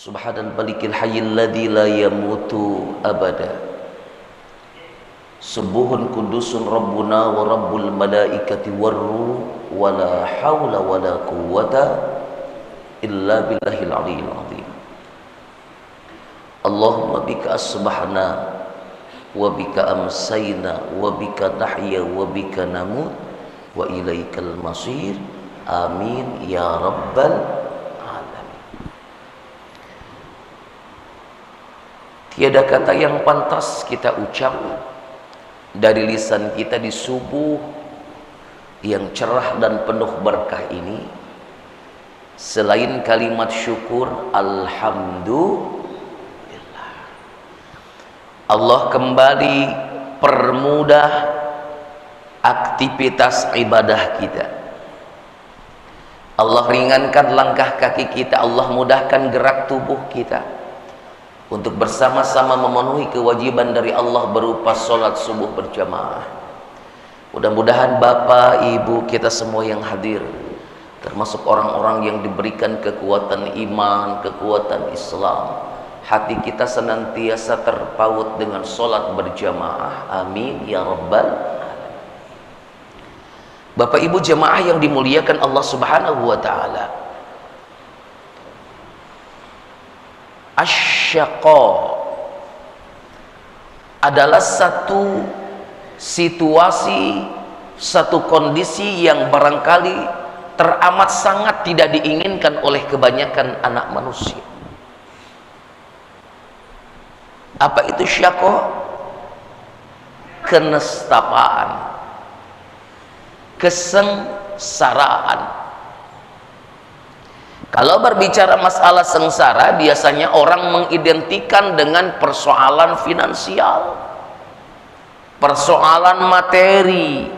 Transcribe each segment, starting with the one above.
Subhanal malikil hayyil ladzi la yamutu abada. Subuhun kudusun rabbuna wa rabbul malaikati warruh wa la hawla wa la quwwata illa billahil aliyyil azim. Allahumma bika asbahna wa bika amsayna wa bika nahya wa bika namut wa ilaikal masir. Amin ya rabbal. Tiada kata yang pantas kita ucap dari lisan kita di subuh yang cerah dan penuh berkah ini selain kalimat syukur alhamdulillah. Allah kembali permudah aktivitas ibadah kita. Allah ringankan langkah kaki kita, Allah mudahkan gerak tubuh kita untuk bersama-sama memenuhi kewajiban dari Allah berupa sholat subuh berjamaah. Mudah-mudahan Bapak, Ibu, kita semua yang hadir, termasuk orang-orang yang diberikan kekuatan iman, kekuatan Islam, hati kita senantiasa terpaut dengan sholat berjamaah. Amin ya rabbal alamin. Bapak Ibu jemaah yang dimuliakan Allah Subhanahu wa ta'ala, asyaqa adalah satu situasi, satu kondisi yang barangkali teramat sangat tidak diinginkan oleh kebanyakan anak manusia. Apa itu syaqa? Kenestapaan, kesengsaraan. Kalau berbicara masalah sengsara, biasanya orang mengidentikan dengan persoalan finansial, persoalan materi,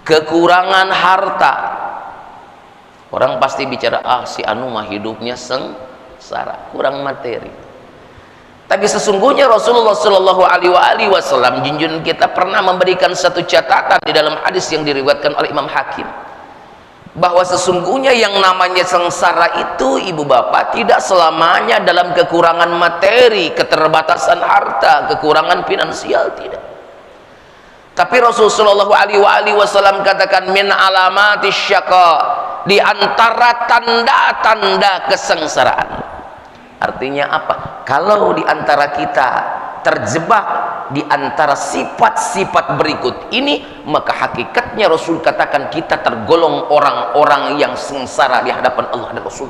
kekurangan harta. Orang pasti bicara, si anu mah hidupnya sengsara, kurang materi. Tapi sesungguhnya Rasulullah Shallallahu Alaihi Wasallam, junjungan kita, pernah memberikan satu catatan di dalam hadis yang diriwayatkan oleh Imam Hakim, bahwa sesungguhnya yang namanya sengsara itu, ibu bapak, tidak selamanya dalam kekurangan materi, keterbatasan harta, kekurangan finansial, tidak. Tapi Rasulullah SAW katakan, min alamatis syaqa, di antara tanda-tanda kesengsaraan. Artinya apa? Kalau di antara kita terjebak di antara sifat-sifat berikut ini, maka hakikatnya Rasul katakan kita tergolong orang-orang yang sengsara di hadapan Allah dan Rasul.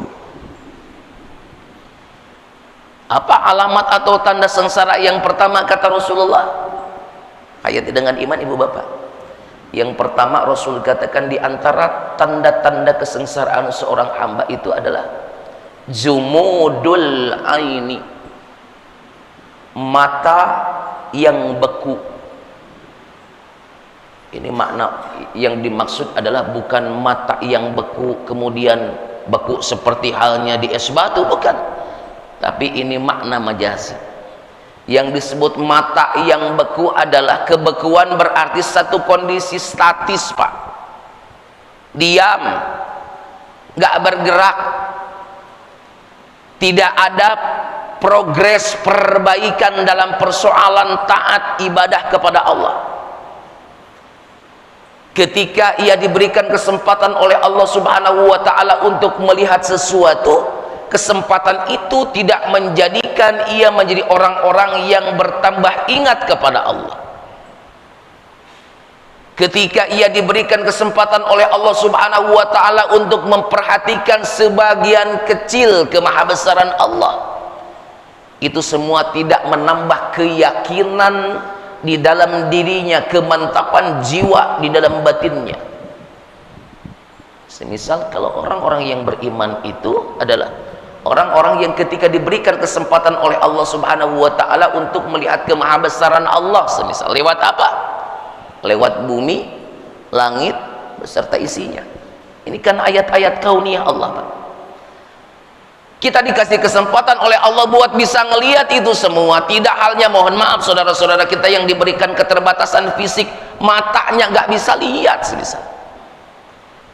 Apa alamat atau tanda sengsara yang pertama kata Rasulullah? Hayati dengan iman ibu bapak. Yang pertama Rasul katakan di antara tanda-tanda kesengsaraan seorang hamba itu adalah jumudul aini, mata yang beku. Ini makna yang dimaksud adalah bukan mata yang beku kemudian beku seperti halnya di es batu, bukan. Tapi ini makna majazi. Yang disebut mata yang beku adalah kebekuan berarti satu kondisi statis, Pak. Diam, nggak bergerak, tidak ada progres perbaikan dalam persoalan taat ibadah kepada Allah. Ketika ia diberikan kesempatan oleh Allah Subhanahu wa ta'ala untuk melihat sesuatu, kesempatan itu tidak menjadikan ia menjadi orang-orang yang bertambah ingat kepada Allah. Ketika ia diberikan kesempatan oleh Allah Subhanahu wa ta'ala untuk memperhatikan sebagian kecil kemahabesaran Allah, itu semua tidak menambah keyakinan di dalam dirinya, kemantapan jiwa di dalam batinnya. Semisal kalau orang-orang yang beriman itu adalah orang-orang yang ketika diberikan kesempatan oleh Allah Subhanahu wa ta'ala untuk melihat kemahabesaran Allah, semisal lewat apa? Lewat bumi, langit beserta isinya. Ini kan ayat-ayat kauniyah Allah, Pak. Kita dikasih kesempatan oleh Allah buat bisa ngelihat itu semua. Tidak halnya, mohon maaf saudara-saudara kita yang diberikan keterbatasan fisik, matanya nggak bisa lihat semisal.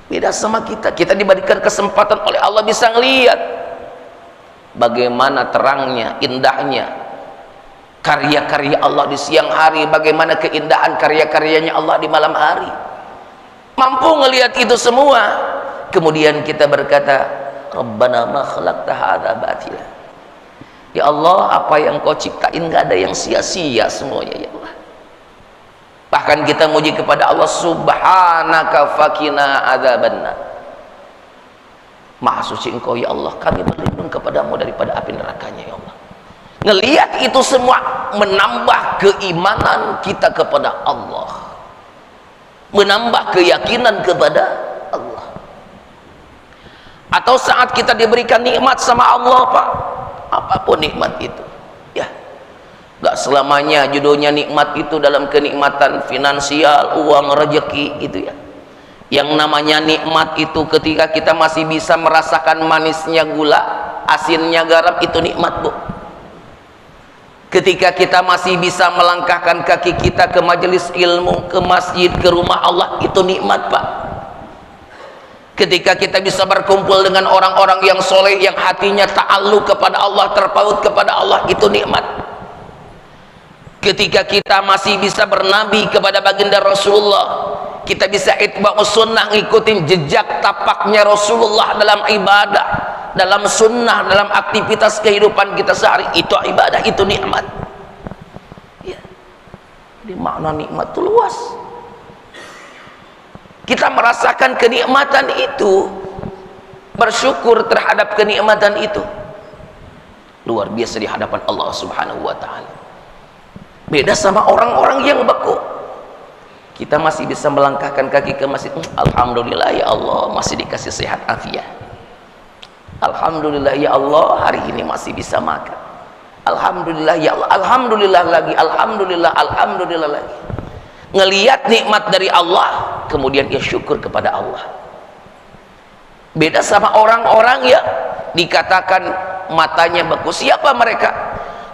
Beda sama kita, kita diberikan kesempatan oleh Allah bisa ngelihat. bagaimana terangnya, indahnya karya-karya Allah di siang hari, bagaimana keindahan karya-karyanya Allah di malam hari. Mampu ngelihat itu semua, kemudian kita berkata, Rabbana ma khalaqta hadza batila. Ya Allah, apa yang kau ciptain gak ada yang sia-sia semuanya ya Allah. Bahkan kita muji kepada Allah, subhanaka fakina adzabannar. Maha suci engkau ya Allah, kami berlindung kepadamu daripada api nerakanya ya Allah. Ngelihat itu semua menambah keimanan kita kepada Allah, menambah keyakinan kepada Allah. Atau saat kita diberikan nikmat sama Allah Pak, apapun nikmat itu ya, gak selamanya judulnya nikmat itu dalam kenikmatan finansial, uang, rezeki gitu ya. Yang namanya nikmat itu ketika kita masih bisa merasakan manisnya gula, asinnya garam, itu nikmat Bu. Ketika kita masih bisa melangkahkan kaki kita ke majelis ilmu, ke masjid, ke rumah Allah, itu nikmat Pak. Ketika kita bisa berkumpul dengan orang-orang yang soleh, yang hatinya ta'alluq kepada Allah, terpaut kepada Allah, itu nikmat. Ketika kita masih bisa bernabi kepada baginda Rasulullah, kita bisa itba'us sunnah, ngikutin jejak tapaknya Rasulullah dalam ibadah, dalam sunnah, dalam aktivitas kehidupan kita sehari, itu ibadah, itu nikmat ya. Jadi makna nikmat itu luas. Kita merasakan kenikmatan itu, bersyukur terhadap kenikmatan itu, luar biasa di hadapan Allah Subhanahu wa ta'ala. Beda sama orang-orang yang beku. Kita masih bisa melangkahkan kaki ke masjid, alhamdulillah ya Allah masih dikasih sehat afiat, alhamdulillah ya Allah hari ini masih bisa makan, alhamdulillah ya Allah, alhamdulillah lagi, alhamdulillah, alhamdulillah lagi. Ngelihat nikmat dari Allah, kemudian ia syukur kepada Allah. Beda sama orang-orang yang dikatakan matanya beku. Siapa mereka?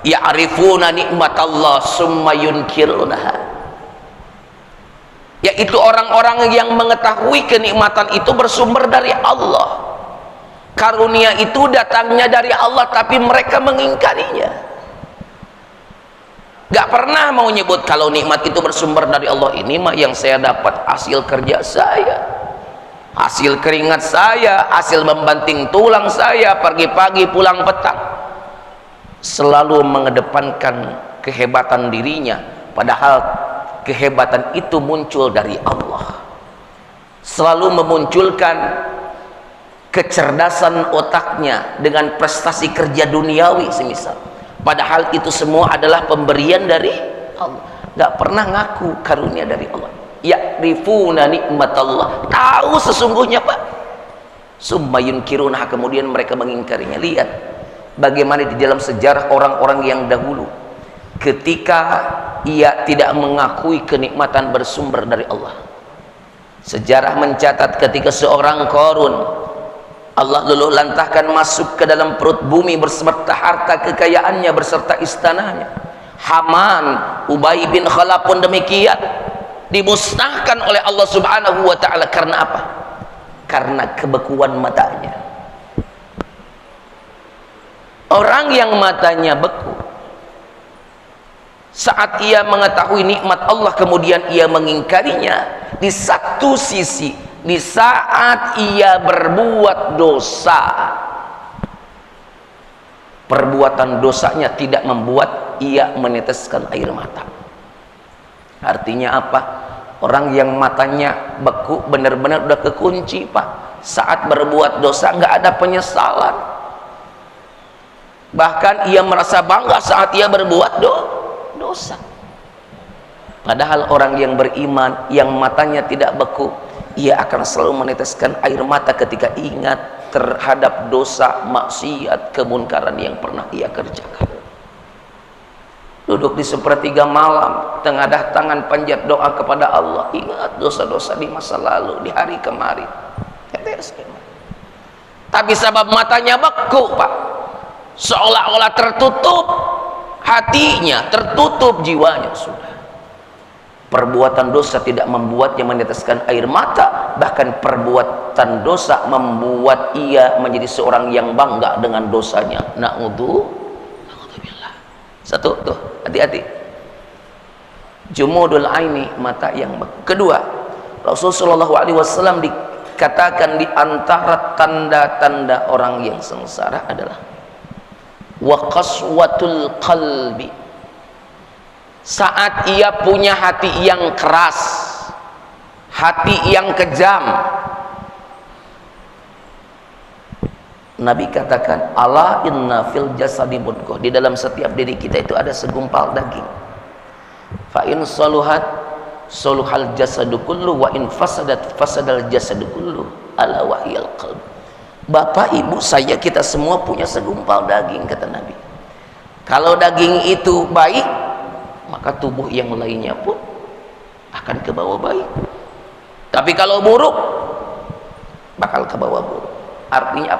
Ya'rifuna nikmatallah summa yunkirunaha. Yaitu orang-orang yang mengetahui kenikmatan itu bersumber dari Allah, karunia itu datangnya dari Allah, tapi mereka mengingkarinya. Gak pernah mau nyebut kalau nikmat itu bersumber dari Allah. Ini mah yang saya dapat hasil kerja saya, hasil keringat saya, hasil membanting tulang saya, pagi-pagi pulang petang. Selalu mengedepankan kehebatan dirinya, padahal kehebatan itu muncul dari Allah. Selalu memunculkan kecerdasan otaknya dengan prestasi kerja duniawi semisal, padahal itu semua adalah pemberian dari Allah. Gak pernah ngaku karunia dari Allah. Ya'rifuna nikmatallah, tahu sesungguhnya Pak, summa yunkirunha, kemudian mereka mengingkarinya. Lihat bagaimana di dalam sejarah orang-orang yang dahulu, ketika ia tidak mengakui kenikmatan bersumber dari Allah. Sejarah mencatat ketika seorang Qarun, Allah luluh lantahkan masuk ke dalam perut bumi beserta harta kekayaannya, beserta istananya. Haman, Ubay bin Khalaf pun demikian, dimusnahkan oleh Allah Subhanahu wa ta'ala. Karena apa? Karena kebekuan matanya. Orang yang matanya beku, saat ia mengetahui nikmat Allah kemudian ia mengingkarinya, di satu sisi di saat ia berbuat dosa, perbuatan dosanya tidak membuat ia meneteskan air mata. Artinya apa? Orang yang matanya beku benar-benar udah kekunci Pak, saat berbuat dosa nggak ada penyesalan, bahkan ia merasa bangga saat ia berbuat dosa. Padahal orang yang beriman, yang matanya tidak beku, ia akan selalu meneteskan air mata ketika ingat terhadap dosa, maksiat, kemunkaran yang pernah ia kerjakan. Duduk di sepertiga malam, tengadah tangan panjat doa kepada Allah, ingat dosa-dosa di masa lalu, di hari kemarin. Tapi sebab matanya beku Pak, seolah-olah tertutup hatinya, tertutup jiwanya sudah. perbuatan dosa tidak membuatnya meneteskan air mata, bahkan perbuatan dosa membuat ia menjadi seorang yang bangga dengan dosanya. Na'udzubillah. Satu tuh, hati-hati. Jumudul aini, mata yang kedua, Rasulullah SAW dikatakan di antara tanda-tanda orang yang sengsara adalah wa qaswatul qalbi, saat ia punya hati yang keras, hati yang kejam. Nabi katakan, ala inna fil jasadi mudghah, di dalam setiap diri kita itu ada segumpal daging. Fa in saluhat saluhal jasadu kullu, wa in fasadat fasadal jasadu kullu, ala wahyal qalb. Bapak ibu saya, kita semua punya segumpal daging, kata Nabi. Kalau daging itu baik, maka tubuh yang lainnya pun akan ke bawah baik. Tapi kalau buruk, bakal ke bawah buruk. Artinya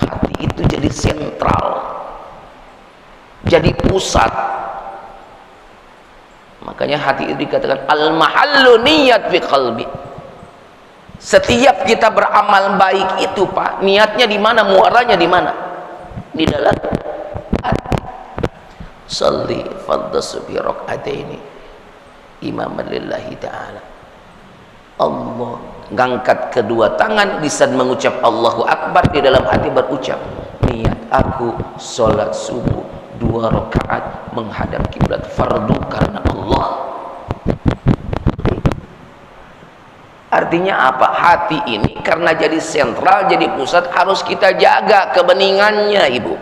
hati itu jadi sentral, jadi pusat. Makanya hati itu dikatakan al-mahallu niyat fi qalbi. Setiap kita beramal baik itu, Pak, niatnya di mana, muaranya di mana? Di dalam hati. Shalli faddasu bi rak'ataini imaman lillahi ta'ala. Allah ngangkat kedua tangan, lisan mengucap Allahu Akbar, di dalam hati berucap, niat aku sholat subuh 2 rakaat menghadap kiblat fardu karena Allah. Artinya apa? Hati ini karena jadi sentral, jadi pusat, harus kita jaga kebeningannya, ibu.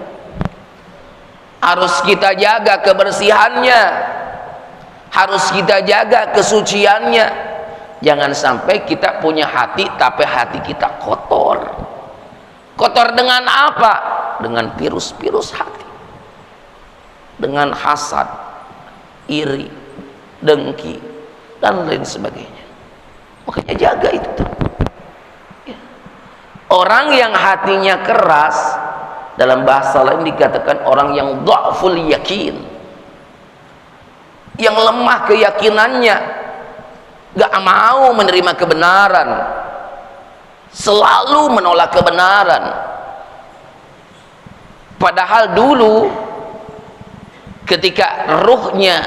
Harus kita jaga kebersihannya, harus kita jaga kesuciannya. Jangan sampai kita punya hati tapi hati kita kotor. Kotor dengan apa? Dengan virus-virus hati, dengan hasad, iri, dengki, dan lain sebagainya. Makanya jaga itu tuh. Orang yang hatinya keras, dalam bahasa lain dikatakan orang yang dha'ful yakin, yang lemah keyakinannya, gak mau menerima kebenaran, selalu menolak kebenaran. Padahal dulu ketika ruhnya,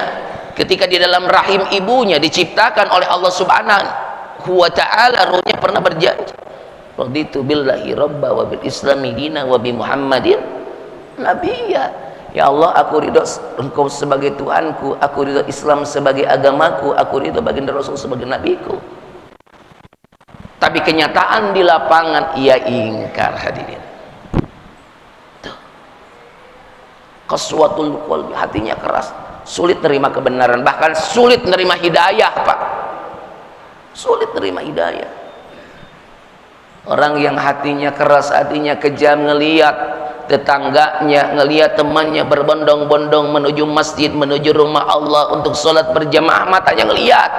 ketika di dalam rahim ibunya diciptakan oleh Allah Subhanahu wa ta'ala, ruhnya pernah berjanji, raditu billahi rabba wa bil islami dina wa bi muhammadin nabiyya. Ya Allah, aku ridho Engkau sebagai Tuhanku, aku ridho Islam sebagai agamaku, aku ridho baginda Rasul sebagai nabiku. Tapi kenyataan di lapangan ia ingkar, hadirin. Tuh. Qaswatul qalbi, hatinya keras, sulit nerima kebenaran, bahkan sulit nerima hidayah, Pak. Sulit nerima hidayah. Orang yang hatinya keras, hatinya kejam, ngelihat tetangganya, ngelihat temannya berbondong-bondong menuju masjid, menuju rumah Allah untuk sholat berjamaah, matanya ngelihat,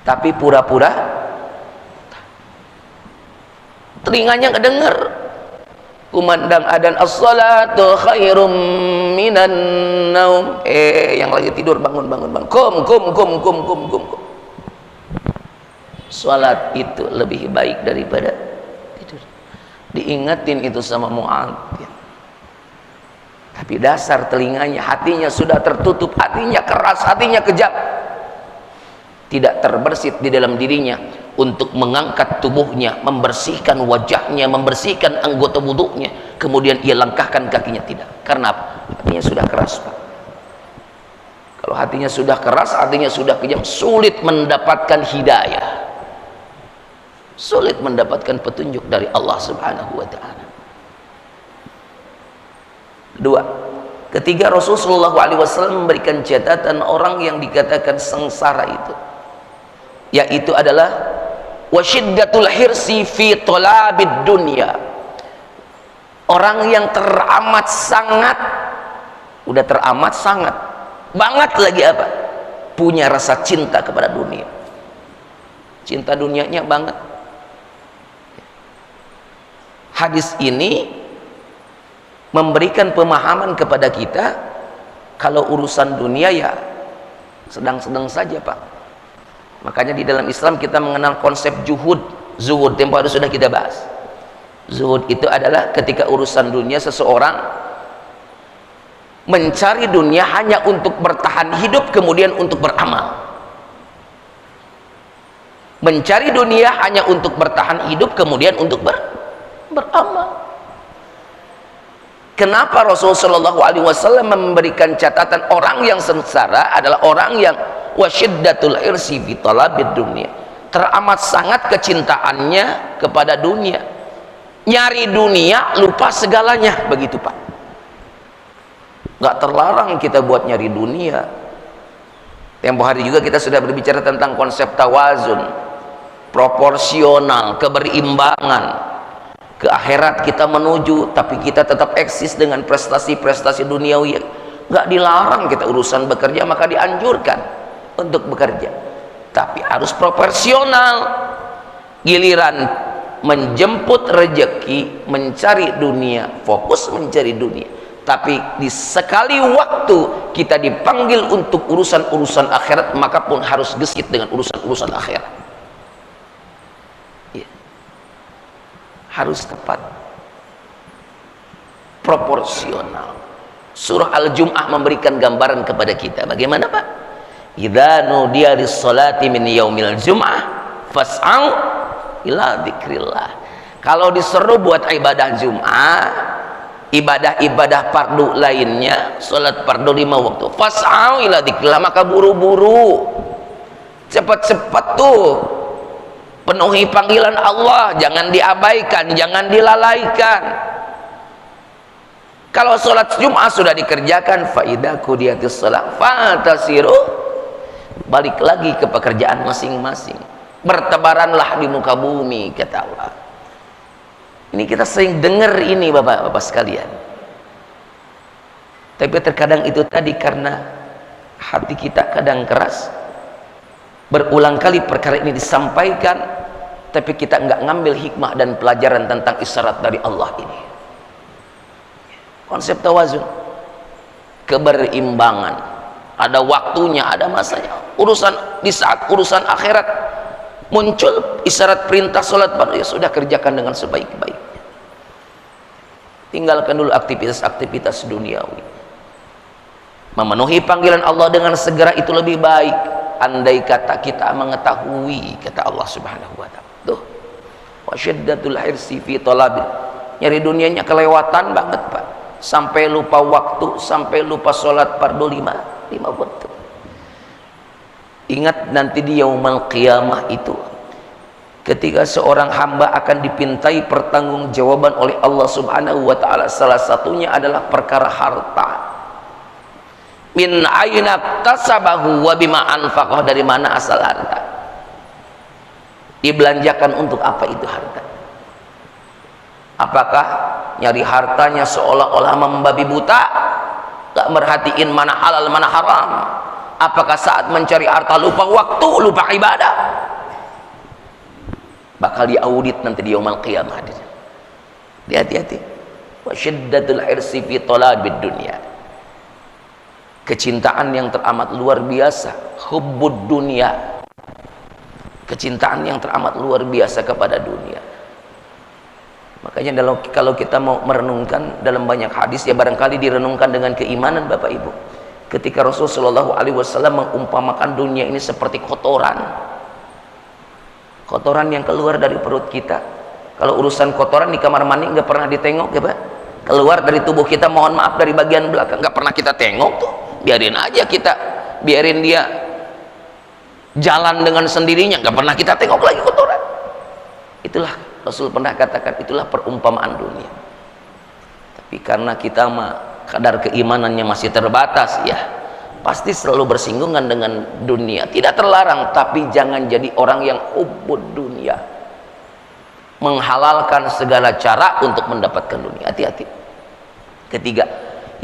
tapi pura-pura telinganya ngedenger. Kumandang adzan as-salatu khairum minan naum, yang lagi tidur bangun, kum. Salat itu lebih baik daripada tidur. Diingetin itu sama Mu'adz. Tapi dasar telinganya, hatinya sudah tertutup, hatinya keras, hatinya kejam. Tidak terbersit di dalam dirinya untuk mengangkat tubuhnya, membersihkan wajahnya, membersihkan anggota wudhunya, kemudian ia langkahkan kakinya. Tidak. Karena apa? Hatinya sudah keras, Pak. Kalau hatinya sudah keras, hatinya sudah kejam, sulit mendapatkan hidayah, sulit mendapatkan petunjuk dari Allah Subhanahu wa ta'ala. Kedua, ketiga, Rasulullah SAW memberikan catatan orang yang dikatakan sengsara itu, yaitu adalah wasyiddatul hirsi fi talabid dunya. Orang yang teramat sangat, udah teramat sangat banget lagi apa? Punya rasa cinta kepada dunia. Cinta dunianya banget. Hadis ini memberikan pemahaman kepada kita, kalau urusan dunia ya sedang-sedang saja Pak. Makanya di dalam Islam kita mengenal konsep zuhud, tempo hari sudah kita bahas. Zuhud itu adalah ketika urusan dunia seseorang mencari dunia hanya untuk bertahan hidup, kemudian untuk beramal. Mencari dunia hanya untuk bertahan hidup, kemudian untuk beramal. Kenapa Rasulullah SAW memberikan catatan orang yang sengsara adalah orang yang wasyiddatul irsi fi talabid dunia, teramat sangat kecintaannya kepada dunia, nyari dunia lupa segalanya, begitu Pak. Nggak terlarang kita buat nyari dunia. Tempo hari juga kita sudah berbicara tentang konsep tawazun, proporsional, keberimbangan. Ke akhirat kita menuju, tapi kita tetap eksis dengan prestasi-prestasi duniawi. Nggak dilarang kita urusan bekerja, maka dianjurkan untuk bekerja, tapi harus proporsional. Giliran menjemput rejeki, mencari dunia, fokus mencari dunia, tapi di sekali waktu kita dipanggil untuk urusan-urusan akhirat, maka pun harus gesit dengan urusan-urusan akhirat. Harus tepat, proporsional. Surah Al-Jum'ah memberikan gambaran kepada kita bagaimana Pak. Idza nudiya lis-salati min yaumil jum'ah fas'au ila dzikrillah. Kalau diseru buat ibadah Jum'ah, ibadah-ibadah fardu lainnya, salat fardu 5 waktu, fas'au ila dzikrillah, maka buru-buru, cepat-cepat tuh penuhi panggilan Allah, jangan diabaikan, jangan dilalaikan. Kalau sholat Jumat sudah dikerjakan, faidah qudiyatis shalah fantasiru, balik lagi ke pekerjaan masing-masing, bertebaranlah di muka bumi, kata Allah. Ini kita sering dengar ini bapak-bapak sekalian, tapi terkadang itu tadi karena hati kita kadang keras. Berulang kali perkara ini disampaikan, tapi kita nggak ngambil hikmah dan pelajaran tentang isyarat dari Allah ini. Konsep tawazun, keberimbangan, ada waktunya, ada masanya. Di saat urusan akhirat muncul isyarat perintah sholat fardu, ya sudah, kerjakan dengan sebaik-baiknya. Tinggalkan dulu aktivitas-aktivitas duniawi. Memenuhi panggilan Allah dengan segera itu lebih baik. Andai kata kita mengetahui, kata Allah Subhanahu wa ta'ala, tuh wasyiddatul hirsi fi talabil, nyari dunianya kelewatan banget Pak, sampai lupa waktu, sampai lupa sholat fardu 5 waktu. Ingat nanti di yaumul qiyamah itu, ketika seorang hamba akan dipintai pertanggungjawaban oleh Allah Subhanahu wa ta'ala, salah satunya adalah perkara harta. Min aina tasabahu wa bima anfaqah, dari mana asal harta, dibelanjakan untuk apa itu harta. Apakah nyari hartanya seolah-olah membabi buta, gak merhatiin mana halal mana haram? Apakah saat mencari harta lupa waktu, lupa ibadah? Bakal diaudit nanti di yaumul qiyamah. Hati-hati. Wa syiddatul hirsi fi talabid dunya, kecintaan yang teramat luar biasa, hubbud dunia, kecintaan yang teramat luar biasa kepada dunia. Makanya kalau kita mau merenungkan dalam banyak hadis, ya barangkali direnungkan dengan keimanan Bapak Ibu. Ketika Rasulullah SAW mengumpamakan dunia ini seperti kotoran yang keluar dari perut kita. Kalau urusan kotoran di kamar mandi nggak pernah ditengok ya Pak, keluar dari tubuh kita, mohon maaf, dari bagian belakang nggak pernah kita tengok tuh. Biarin aja kita, biarin dia jalan dengan sendirinya, nggak pernah kita tengok lagi kotoran. Itulah Rasul pernah katakan, itulah perumpamaan dunia. Tapi karena kita kadar keimanannya masih terbatas, ya pasti selalu bersinggungan dengan dunia. Tidak terlarang, tapi jangan jadi orang yang hubbud dunia, menghalalkan segala cara untuk mendapatkan dunia. Hati-hati. Ketiga,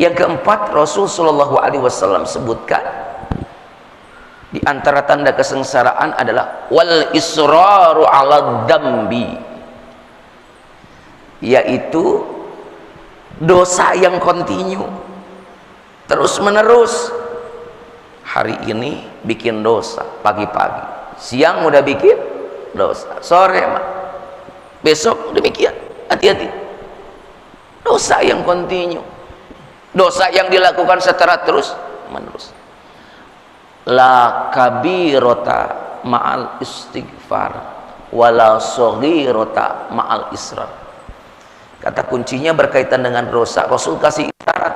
yang keempat, Rasul Shallallahu Alaihi Wasallam sebutkan di antara tanda kesengsaraan adalah wal israru ala dambi, yaitu dosa yang kontinu, terus menerus, hari ini bikin dosa pagi-pagi, siang udah bikin dosa, sore mah besok demikian. Hati-hati, dosa yang kontinu, dosa yang dilakukan secara terus menerus. La kabirota ma'al istighfar wala soghirota ma'al israr. Kata kuncinya berkaitan dengan dosa. Rasul kasih isyarat,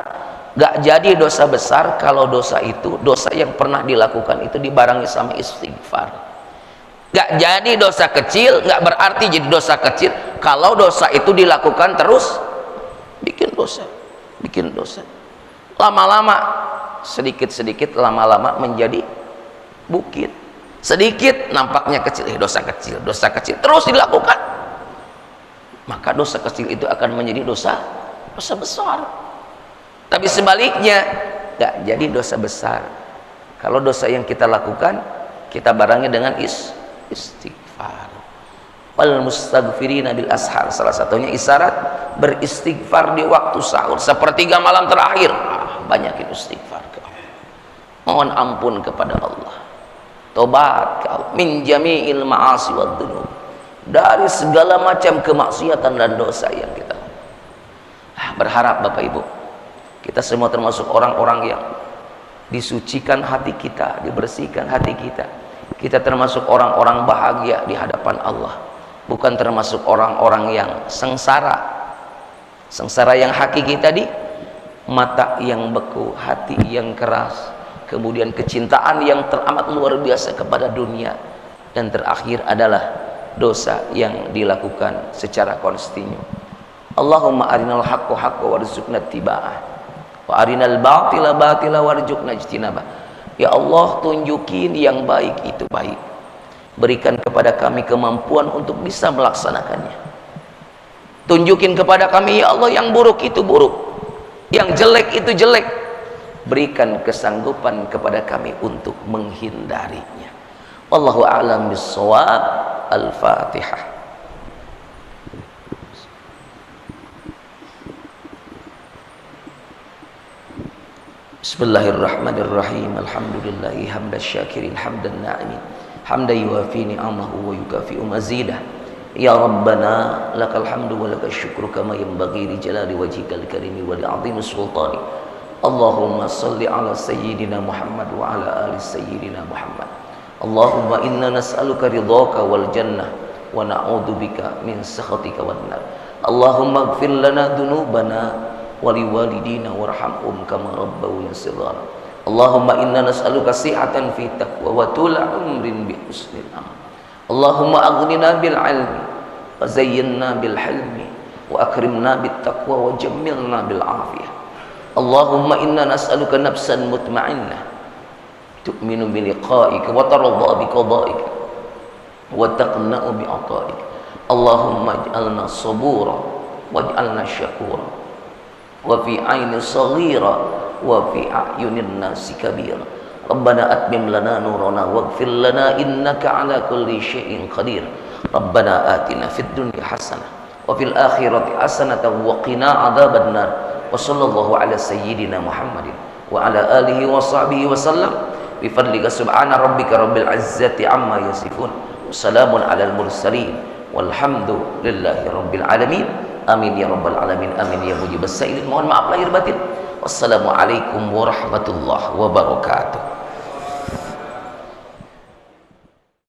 gak jadi dosa besar kalau dosa itu, dosa yang pernah dilakukan itu dibarengi sama istighfar. Gak jadi dosa kecil, gak berarti jadi dosa kecil kalau dosa itu dilakukan terus bikin dosa, bikin dosa. Lama-lama, sedikit-sedikit, lama-lama menjadi bukit. Sedikit nampaknya kecil, dosa kecil, dosa kecil terus dilakukan, maka dosa kecil itu akan menjadi dosa besar. Tapi sebaliknya, gak jadi dosa besar kalau dosa yang kita lakukan kita barengi dengan istighfar. Wal mustaghfirina bil ashar, salah satunya isyarat beristighfar di waktu sahur, sepertiga malam terakhir. Banyakin istighfar ke Allah, mohon ampun kepada Allah, tobat ke Allah, min jami'il ma'asi wad dzunub, dari segala macam kemaksiatan dan dosa yang kita berharap Bapak Ibu, kita semua termasuk orang-orang yang disucikan hati kita, dibersihkan hati kita. Kita termasuk orang-orang bahagia di hadapan Allah, bukan termasuk orang-orang yang sengsara. Sengsara yang hakiki tadi, mata yang beku, hati yang keras, kemudian kecintaan yang teramat luar biasa kepada dunia, dan terakhir adalah dosa yang dilakukan secara kontinu. Allahumma arinal haqqa haqqa warzuqna ittiba'ah wa arinal batila batila warzuqna ijtinabah. Ya Allah, tunjukin yang baik itu baik, berikan kepada kami kemampuan untuk bisa melaksanakannya. Tunjukin kepada kami ya Allah yang buruk itu buruk, yang jelek itu jelek, berikan kesanggupan kepada kami untuk menghindarinya. Wallahu a'lam bissawab. Al-Fatihah. Bismillahirrahmanirrahim. Alhamdulillahi hamdan syakirin hamdan na'imin hamdan yuwafi ni'amahu wa yukafi'u mazidah. Ya Rabbana lakal hamdu wa lakal syukru kama yanbaghi li jalali wajhikal karimi wa li'azimi sultani. Allahumma salli ala sayyidina Muhammad wa ala ali sayyidina Muhammad. Allahumma inna nas'aluka ridhaka wal jannah wa na'udzubika min sakhatika wan nar. Allahumma ighfir lana dhunubana wa liwalidina warhamhum kama rabbawna shighara. Allahumma inna nas'aluka sihatan fi taqwa wa tula umrin bi husnil amal. Allahumma aghnina bil ilmi wa zayyinna bil hilmi wa akrimna bit taqwa wa jammilna bil afiyah. Allahumma inna nas'aluka nafsan mutma'innah tu'minu bi liqa'ika wa tarda bi qada'ika wa taqna'u bi 'ata'ika. Allahumma ij'alna sabura waj'alna syakura wa fi 'aini saghira wa fi a'yunin nasi kabira. Rabbana atmim lana nurana waghfir lana innaka 'ala kulli syai'in qadir. Rabbana atina fid dunya hasanah wa fil akhirati hasanatan wa qina 'adzaban nar. Wa sallallahu ala sayyidina Muhammadin wa ala alihi wa sahbihi wa sallam. Bi fadlika subhana rabbika rabbil izzati amma yasifun. Wassalamun alal mursalin walhamdulillahi rabbil alamin. Amin ya rabbal alamin. Amin ya mujibas sa'ilin. Mohon maaf lahir batin. Wassalamualaikum warahmatullahi wabarakatuh.